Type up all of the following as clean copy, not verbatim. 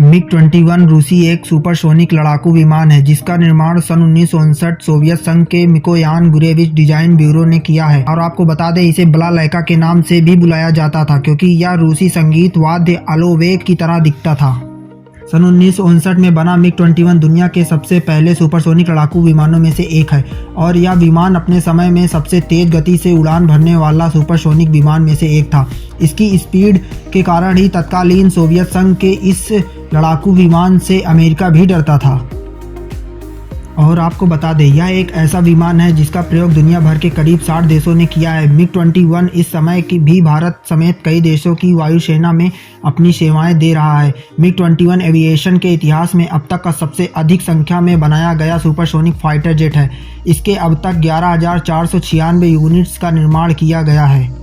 मिग-21 रूसी एक सुपरसोनिक लड़ाकू विमान है जिसका निर्माण सन 1959 सोवियत संघ के मिकोयान गुरेविच डिजाइन ब्यूरो ने किया है। और आपको बता दें, इसे बलालैका के नाम से भी बुलाया जाता था क्योंकि यह रूसी संगीत वाद्य अलोवेक की तरह दिखता था। सन 1959 में बना मिग-21 दुनिया के सबसे पहले सुपरसोनिक लड़ाकू विमानों में से एक है और यह विमान अपने समय में सबसे तेज गति से उड़ान भरने वाला सुपरसोनिक विमान में से एक था। इसकी स्पीड के कारण ही तत्कालीन सोवियत संघ के इस लड़ाकू विमान से अमेरिका भी डरता था। और आपको बता दें, यह एक ऐसा विमान है जिसका प्रयोग दुनिया भर के करीब 60 देशों ने किया है। मिग-21 इस समय की भी भारत समेत कई देशों की वायुसेना में अपनी सेवाएं दे रहा है। मिग-21 एविएशन के इतिहास में अब तक का सबसे अधिक संख्या में बनाया गया सुपरसोनिक फाइटर जेट है। इसके अब तक 11,496 यूनिट्स का निर्माण किया गया है।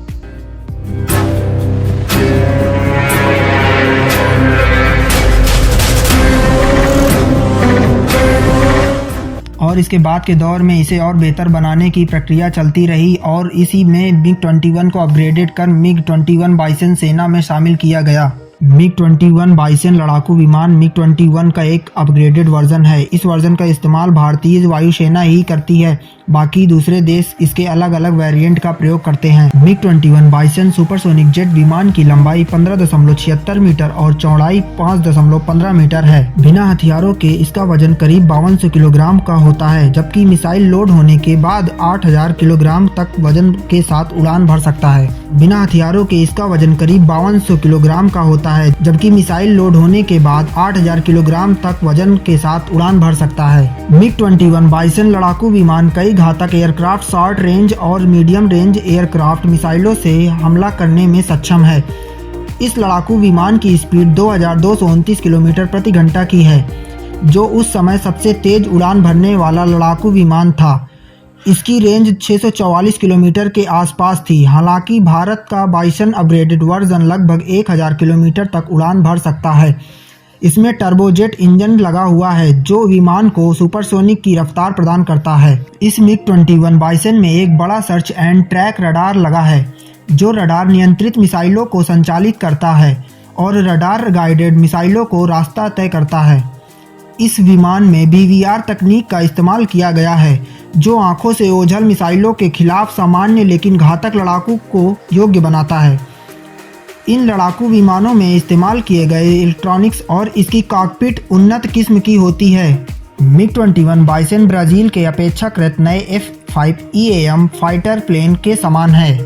और इसके बाद के दौर में इसे और बेहतर बनाने की प्रक्रिया चलती रही और इसी में मिग-21 को अपग्रेडेड कर मिग-21 बाइसन सेना में शामिल किया गया। मिग-21 बाइसन लड़ाकू विमान मिग-21 का एक अपग्रेडेड वर्जन है। इस वर्जन का इस्तेमाल भारतीय वायुसेना ही करती है, बाकी दूसरे देश इसके अलग अलग वेरिएंट का प्रयोग करते हैं। मिग-21 बाइसन सुपरसोनिक जेट विमान की लंबाई 15.76 मीटर और चौड़ाई 5.15 मीटर है। बिना हथियारों के इसका वजन करीब 5200 किलोग्राम का होता है, जबकि मिसाइल लोड होने के बाद 8000 किलोग्राम तक वजन के साथ उड़ान भर सकता है। बिना हथियारों के इसका वजन करीब 5200 किलोग्राम का होता है, जबकि मिसाइल लोड होने के बाद 8000 किलोग्राम तक वजन के साथ उड़ान भर सकता है। मिग-21 बाइसन लड़ाकू विमान कई घातक एयरक्राफ्ट, शॉर्ट रेंज और मीडियम रेंज एयरक्राफ्ट मिसाइलों से हमला करने में सक्षम है। इस लड़ाकू विमान की स्पीड 2229 किलोमीटर प्रति घंटा की है, जो उस समय सबसे तेज उड़ान भरने वाला लड़ाकू विमान था। इसकी रेंज 644 किलोमीटर के आसपास थी। हालांकि भारत का बाइसन अपग्रेडेड वर्जन लगभग 1000 किलोमीटर तक उड़ान भर सकता है। इसमें टर्बोजेट इंजन लगा हुआ है जो विमान को सुपरसोनिक की रफ्तार प्रदान करता है। इस मिग-21 बाइसन में एक बड़ा सर्च एंड ट्रैक रडार लगा है जो रडार नियंत्रित मिसाइलों को संचालित करता है और रडार गाइडेड मिसाइलों को रास्ता तय करता है। इस विमान में BVR तकनीक का इस्तेमाल किया गया है जो आंखों से ओझल मिसाइलों के खिलाफ सामान्य लेकिन घातक लड़ाकू को योग्य बनाता है। इन लड़ाकू विमानों में इस्तेमाल किए गए इलेक्ट्रॉनिक्स और इसकी कॉकपिट उन्नत किस्म की होती है। मिग-21 बाइसन ब्राजील के अपेक्षाकृत नए F-5EAM फाइटर प्लेन के समान है।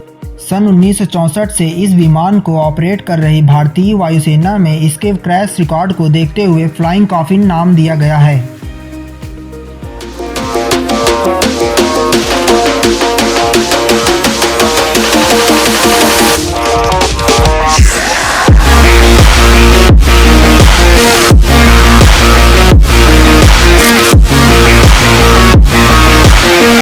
सन 1964 से इस विमान को ऑपरेट कर रही भारतीय वायुसेना में इसके क्रैश रिकॉर्ड को देखते हुए फ्लाइंग कॉफिन नाम दिया गया है।